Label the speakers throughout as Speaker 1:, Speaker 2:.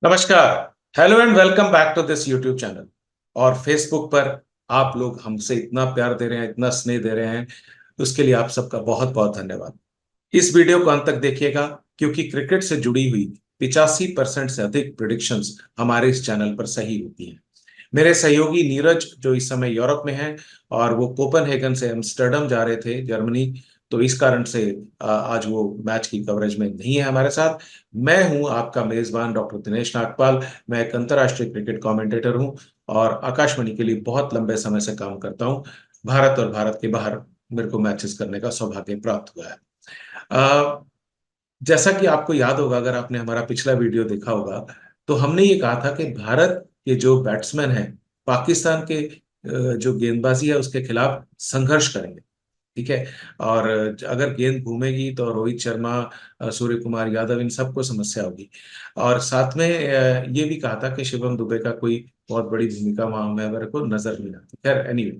Speaker 1: नमस्कार। Hello and welcome back to this YouTube channel. और Facebook पर आप लोग हमसे इतना प्यार दे रहे हैं, इतना स्नेह दे रहे हैं, उसके लिए आप सबका बहुत बहुत धन्यवाद। इस वीडियो को अंत तक देखिएगा, क्योंकि क्रिकेट से जुड़ी हुई 85% से अधिक प्रिडिक्शंस हमारे इस चैनल पर सही होती हैं। मेरे सहयोगी नीरज जो इस समय यूरोप में हैं, और वो कोपेनहेगन से एम्स्टर्डम जा रहे थे, जर्मनी। तो इस कारण से आज वो मैच की कवरेज में नहीं है हमारे साथ। मैं हूं आपका मेजबान डॉक्टर दिनेश नागपाल। मैं एक अंतर्राष्ट्रीय क्रिकेट कमेंटेटर हूं और आकाशवाणी के लिए बहुत लंबे समय से काम करता हूं। भारत और भारत के बाहर मेरे को मैचेस करने का सौभाग्य प्राप्त हुआ है। अ, जैसा कि आपको याद होगा, अगर आपने हमारा पिछला वीडियो देखा होगा, तो हमने ये कहा था कि भारत के जो बैट्समैन हैं, पाकिस्तान के जो गेंदबाजी है उसके खिलाफ संघर्ष करेंगे। ठीक है। और अगर गेंद घूमेगी तो रोहित शर्मा, सूर्य कुमार यादव, इन सबको समस्या होगी। और साथ में ये भी कहा था कि शिवम दुबे का कोई बहुत बड़ी भूमिका वहां मेरे को नजर नहीं आती। खैर, एनीवे।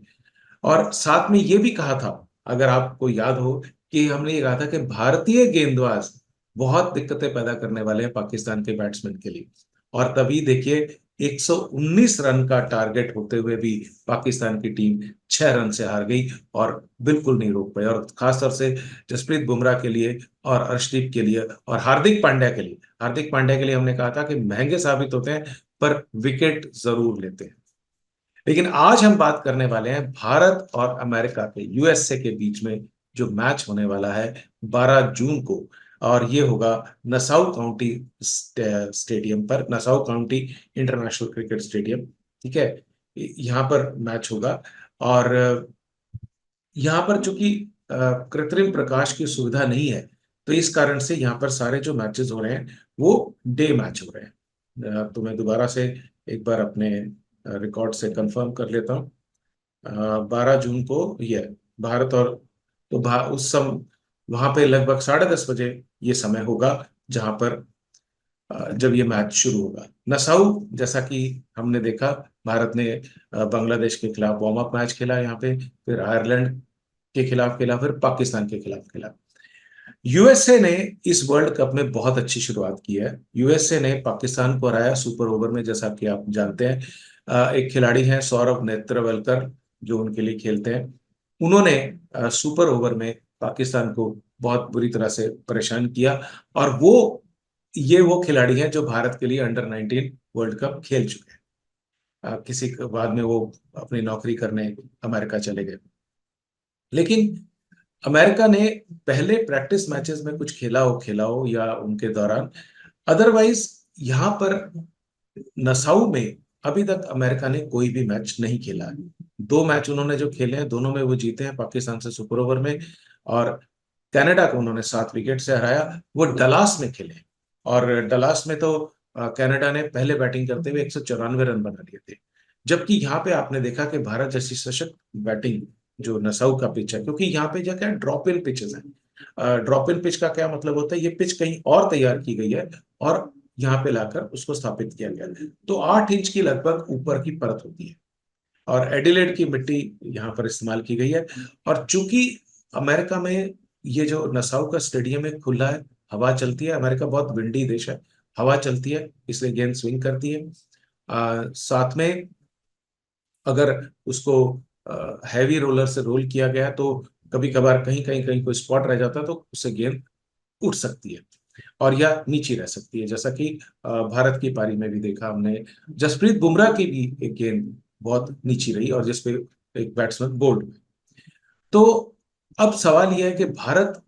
Speaker 1: और साथ में ये भी कहा था, अगर आपको याद हो, कि हमने ये कहा था कि भारतीय गेंदबाज बहुत दिक्कतें पैदा करने वाले हैं पाकिस्तान के बैट्समैन के लिए। और तभी देखिए, 119 रन का टारगेट होते हुए भी पाकिस्तान की टीम 6 रन से हार गई और बिल्कुल नहीं रोक पाई। और खासतौर से जसप्रीत बुमराह के लिए और अर्शदीप के लिए और हार्दिक पांड्या के लिए हमने कहा था कि महंगे साबित होते हैं, पर विकेट जरूर लेते हैं। लेकिन आज हम बात करने वाले हैं भारत और अमेरिका के, यूएसए के बीच में जो मैच होने वाला है 12 जून को। और ये होगा नसाउ काउंटी स्टेडियम पर, Nassau county international cricket stadium. ठीक है। यहाँ पर मैच होगा। और यहाँ पर चूंकि कृत्रिम प्रकाश की सुविधा नहीं है, तो इस कारण से यहाँ पर सारे जो मैचेस हो रहे हैं वो डे मैच हो रहे हैं। तो मैं दोबारा से एक बार अपने रिकॉर्ड से कंफर्म कर लेता हूँ। 12 जून को ये भारत और, तो उस वहां पे लगभग 10:30 बजे ये समय होगा, जहां पर जब ये मैच शुरू होगा। नसाउ, जैसा कि हमने देखा, भारत ने बांग्लादेश के खिलाफ वार्म अप मैच खेला यहाँ पे, फिर आयरलैंड के खिलाफ खेला, फिर पाकिस्तान के खिलाफ खेला। यूएसए ने इस वर्ल्ड कप में बहुत अच्छी शुरुआत की है। यूएसए ने पाकिस्तान को हराया सुपर ओवर में, जैसा कि आप जानते हैं। एक खिलाड़ी हैं सौरभ नेत्रवलकर, जो उनके लिए खेलते हैं। उन्होंने सुपर ओवर में पाकिस्तान को बहुत बुरी तरह से परेशान किया। और वो खिलाड़ी हैं जो भारत के लिए अंडर 19 वर्ल्ड कप खेल चुके हैं। किसी के बाद में वो अपनी नौकरी करने अमेरिका चले गए। लेकिन अमेरिका ने पहले प्रैक्टिस मैचेस में कुछ खेला हो या उनके दौरान, अदरवाइज यहाँ पर नसाउ में अभी तक अमेरिका ने कोई भी मैच नहीं खेला है। 2 मैच उन्होंने जो खेले हैं, दोनों में वो जीते हैं, पाकिस्तान से सुपर ओवर में। और कनाडा को उन्होंने 7 विकेट से हराया। वो डलास में खेले, और डलास में तो कनाडा ने पहले बैटिंग करते हुए 194 रन बना लिए थे। जबकि यहाँ पे आपने देखा कि भारत जैसी सशक्त बैटिंग, जो नसाउ का पिच है, क्योंकि यहाँ पे क्या क्या ड्रॉप इन पिचेस हैं। ड्रॉप इन पिच का क्या मतलब होता है, ये पिच कहीं और तैयार की गई है और यहाँ पे लाकर उसको स्थापित किया गया है। तो 8 इंच की लगभग ऊपर की परत होती है, और एडिलेड की मिट्टी यहाँ पर इस्तेमाल की गई है। और चूंकि अमेरिका में ये जो नसाउ का स्टेडियम है खुला है, हवा चलती है, अमेरिका बहुत विंडी देश है, हवा चलती है, इसलिए गेंद स्विंग करती है। साथ में अगर उसको हैवी रोलर से रोल किया गया तो कभी कभार कहीं कहीं कहीं कोई स्पॉट रह जाता है, तो उससे गेंद उठ सकती है और या नीचे रह सकती है, जैसा कि भारत की पारी में भी देखा हमने। जसप्रीत बुमराह की भी एक गेंद बहुत नीची रही और जिसपे एक बैट्समैन बोल्ड हुए। तो अब सवाल यह है कि भारत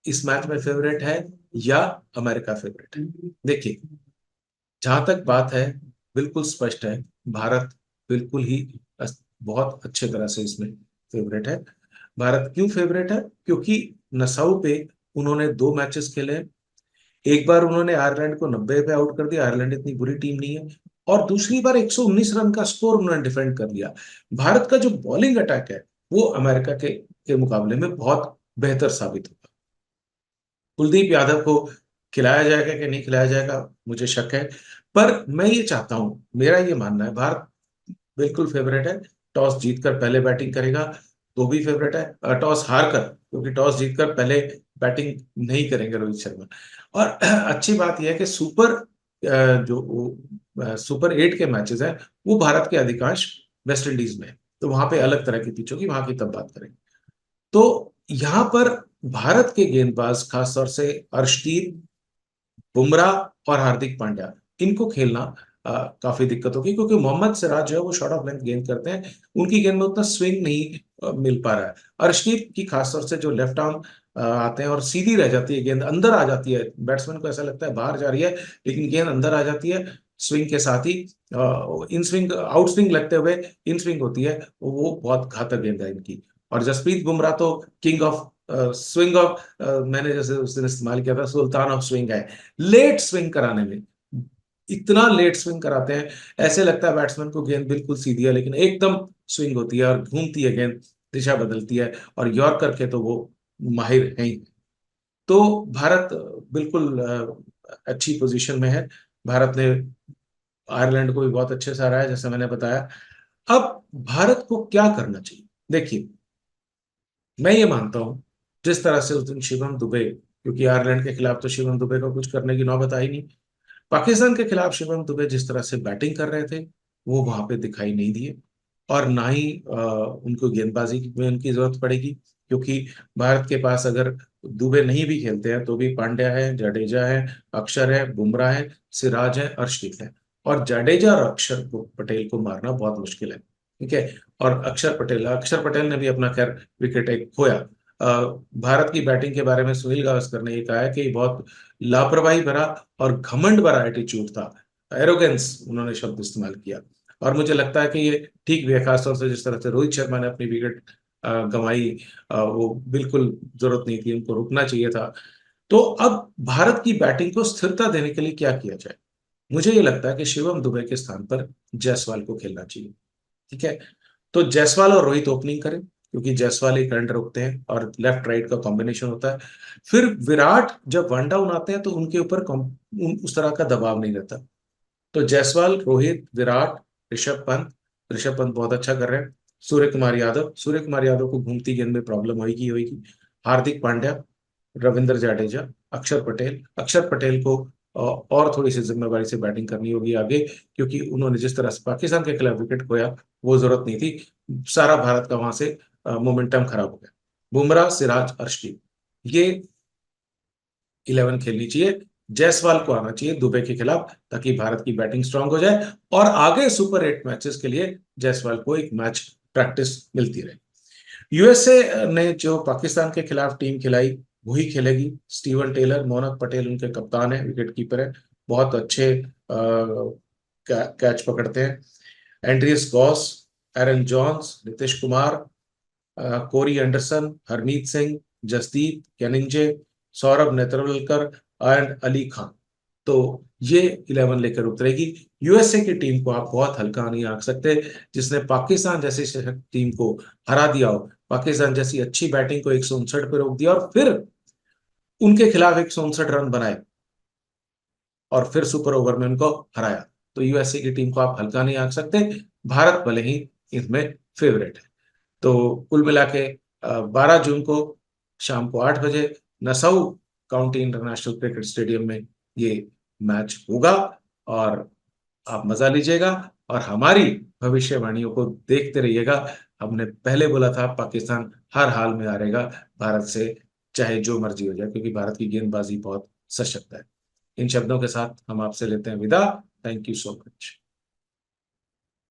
Speaker 1: इस मैच में फेवरेट है या अमेरिका फेवरेट है। देखिए, जहां तक बात है, बिल्कुल स्पष्ट है, भारत बिल्कुल ही बहुत अच्छे तरह से इसमें फेवरेट है। भारत क्यों फेवरेट है? क्योंकि नसाउ पे उन्होंने 2 मैचेस खेले हैं। एक बार उन्होंने आयरलैंड को 90 पे आउट कर दिया, आयरलैंड इतनी बुरी टीम नहीं है। और दूसरी बार 119 रन का स्कोर उन्होंने डिफेंड कर लिया। भारत का जो बॉलिंग अटैक है वो अमेरिका के मुकाबले में बहुत बेहतर साबित होगा। कुलदीप यादव को खिलाया जाएगा कि नहीं खिलाया जाएगा, मुझे शक है। पर मैं ये चाहता हूं, मेरा ये मानना है, भारत बिल्कुल फेवरेट है। टॉस जीतकर पहले बैटिंग करेगा तो भी फेवरेट है, टॉस हार कर, क्योंकि टॉस जीतकर पहले बैटिंग नहीं करेंगे रोहित शर्मा। और अच्छी बात यह है कि सुपर 8 के मैचेस हैं वो भारत के अधिकांश वेस्ट इंडीज में है। तो वहां पे अलग तरह की पिच होगी, वहां की तब बात करेंगे। तो यहां पर भारत के गेंदबाज खासतौर से अर्शदीप, बुमराह और हार्दिक पांड्या, इनको खेलना काफी दिक्कत होगी, क्योंकि मोहम्मद सिराज जो है वो शॉर्ट ऑफ लेंथ गेंद करते हैं, उनकी गेंद में उतना स्विंग नहीं मिल पा रहा है। अर्शदीप की खासतौर से जो लेफ्ट आर्म आते हैं और सीधी रह जाती है, गेंद अंदर आ जाती है, बैट्समैन को ऐसा लगता है बाहर जा रही है, लेकिन गेंद अंदर आ जाती है स्विंग के साथ ही। इन स्विंग आउट स्विंग लगते हुए इन स्विंग होती है, वो बहुत घातक गेंद है इनकी। और जसप्रीत बुमराह तो किंग ऑफ स्विंग ऑफ, मैंने जैसे उस दिन इस्तेमाल किया था, सुल्तान ऑफ स्विंग है। लेट स्विंग कराने में इतना लेट स्विंग कराते हैं, ऐसे लगता है बैट्समैन को गेंद बिल्कुल सीधी है, लेकिन एकदम स्विंग होती है और घूमती है गेंद, दिशा बदलती है। और यॉर्कर के तो वो माहिर हैं ही। तो भारत बिल्कुल अच्छी पोजीशन में है। भारत ने आयरलैंड को भी बहुत अच्छे से हराया है, जैसे मैंने बताया। अब भारत को क्या करना चाहिए? देखिए, मैं ये मानता हूं, जिस तरह से उस दिन शिवम दुबे, क्योंकि आयरलैंड के खिलाफ तो शिवम दुबे को कुछ करने की नौबत आई नहीं, पाकिस्तान के खिलाफ शिवम दुबे जिस तरह से बैटिंग कर रहे थे, वो वहां पे दिखाई नहीं दिए। और ना ही उनको गेंदबाजी में उनकी जरूरत पड़ेगी, क्योंकि भारत के पास अगर दुबे नहीं भी खेलते हैं तो भी पांड्या है, जडेजा है, अक्षर है, बुमराह है, सिराज है, अर्शदीप है। और जडेजा और पटेल को मारना बहुत मुश्किल है, ठीक है। और अक्षर पटेल ने भी अपना खैर विकेट एक खोया। भारत की बैटिंग के बारे में सुनील गावस्कर ने ये कहा है कि बहुत लापरवाही भरा और घमंड भरा एटीट्यूड था, एरोगेंस उन्होंने शब्द इस्तेमाल किया। और मुझे लगता है कि ये ठीक भी है, खासतौर से जिस तरह से रोहित शर्मा ने अपनी विकेट गंवाई, वो बिल्कुल जरूरत नहीं थी, उनको रुकना चाहिए था। तो अब भारत की बैटिंग को स्थिरता देने के लिए क्या किया जाए? मुझे ये लगता है कि शिवम दुबे के स्थान पर जायसवाल को खेलना चाहिए, ठीक है। तो जायसवाल और रोहित ओपनिंग करें, क्योंकि जायसवाल ही करंट रोकते हैं और लेफ्ट राइट का कॉम्बिनेशन होता है। फिर विराट जब वन डाउन आते हैं तो उनके ऊपर उस तरह का दबाव नहीं रहता। तो जायसवाल, रोहित, विराट, ऋषभ पंत बहुत अच्छा कर रहे हैं, सूर्य कुमार यादव को घूमती गेंद में प्रॉब्लम होगी, हार्दिक पांड्या, रविंद्र जडेजा, अक्षर पटेल को और थोड़ी सी जिम्मेवारी से बैटिंग करनी होगी आगे, क्योंकि उन्होंने जिस तरह से पाकिस्तान के खिलाफ विकेट खोया, वो जरूरत नहीं थी। सारा भारत का वहां से मोमेंटम खराब हो गया। बुमराह, सिराज, अर्शदीप, ये 11 खेलनी चाहिए। जायसवाल को आना चाहिए दुबे के खिलाफ, ताकि भारत की बैटिंग स्ट्रांग हो जाए और आगे सुपर 8 मैचेस के लिए जायसवाल को एक मैच प्रैक्टिस मिलती रहे। यूएसए ने जो पाकिस्तान के खिलाफ टीम खिलाई, वही खेलेगी। स्टीवन टेलर, मोहम्मद पटेल उनके कप्तान है, विकेट कीपर है, बहुत अच्छे कैच पकड़ते हैं। Andries Gous, Aaron Jones, Nitish Kumar, Corey Anderson, Harmeet Singh, Jasdeep, Kenjige, Saurabh Netravalkar and Ali Khan. तो ये 11 लेकर उतरेगी। यूएसए की टीम को आप बहुत हल्का नहीं आंक सकते, जिसने पाकिस्तान जैसी टीम को हरा दिया हो, पाकिस्तान जैसी अच्छी बैटिंग को 159 पे रोक दिया और फिर उनके खिलाफ 159 रन बनाए और फिर सुपर ओवर में उनको हराया। तो यूएसए की टीम को आप हल्का नहीं आंक सकते। भारत भले ही इसमें फेवरेट है। तो कुल मिला के 12 जून को शाम को 8 बजे Nassau county international cricket stadium में ये मैच होगा। और आप मजा लीजिएगा और हमारी भविष्यवाणियों को देखते रहिएगा। हमने पहले बोला था पाकिस्तान हर हाल में हारेगा भारत से, चाहे जो मर्जी हो जाए, क्योंकि भारत की गेंदबाजी बहुत सशक्त है। इन शब्दों के साथ हम आपसे लेते हैं विदा। Thank you so much.